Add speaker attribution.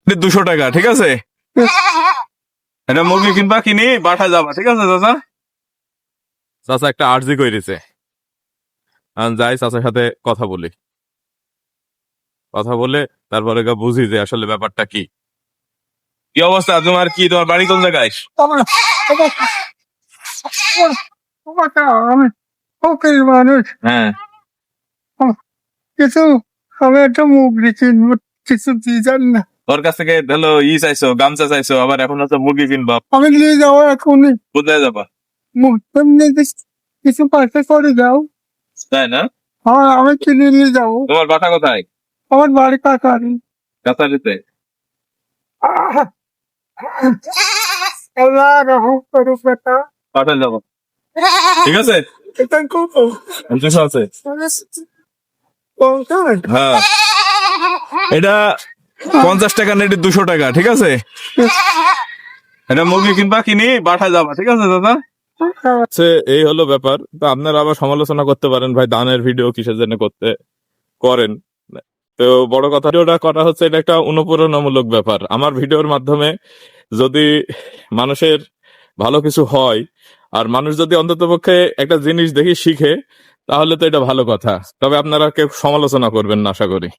Speaker 1: 200 টাকা, ঠিক আছে? এটা মুরগি কিনবা, কিনি বাঠা যাবা, ঠিক আছে চাচা? চাচা একটা আর্জি কইরেছে, যাই চাচার সাথে কথা বলি, কথা বলে তারপরে বুঝি যে আসলে ব্যাপারটা কি। কি অবস্থা তোমার? কি তোমার বাড়ি কোন জায়গায়?
Speaker 2: আমি ফকির মানুষ।
Speaker 1: হ্যাঁ,
Speaker 2: কিছু আমি একটা মুরগি কিনবো, কিছু দিয়েছেন না।
Speaker 1: ওর কাছ থেকে ধরো চাইছো, গামছা চাইছো, আবার এখন হচ্ছে মুরগি কিনবা।
Speaker 2: আমি নিয়ে যাবো এখনই।
Speaker 1: কোথায় যাবা?
Speaker 2: কিছু পাশে করে দাও।
Speaker 1: তাই না?
Speaker 2: হ্যাঁ, আমি কিনে নিয়ে যাবো।
Speaker 1: তোমার বাসা কোথায়?
Speaker 2: আমার বাড়ি কাছারি।
Speaker 1: কাছারিতে?
Speaker 2: আল্লাহ রহম করুক বেটা।
Speaker 1: পাঠান যাবো, ঠিক আছে?
Speaker 2: এটা কত?
Speaker 1: 50 আছে।
Speaker 2: পঞ্চাশ?
Speaker 1: হ্যাঁ, এটা 50 টাকা না, এটা 200 টাকা, ঠিক আছে? এটা মুরগি কিনবা, কিনি বাঠা যাবা, ঠিক আছে দাদা? এই হলো ব্যাপার। তো আপনারা আবার সমালোচনা করতে পারেন, ভাই দানের ভিডিও কিসের জন্য করেন। তো বড় কথা, ভিডিওটা করা হচ্ছে, এটা একটা অনুপ্রেরণামূলক ব্যাপার। আমার ভিডিওর মাধ্যমে যদি মানুষের ভালো কিছু হয়, আর মানুষ যদি অন্ততপক্ষে একটা জিনিস দেখি শিখে, তাহলে তো এটা ভালো কথা। তবে আপনারা কেউ সমালোচনা করবেন না, আশা করি।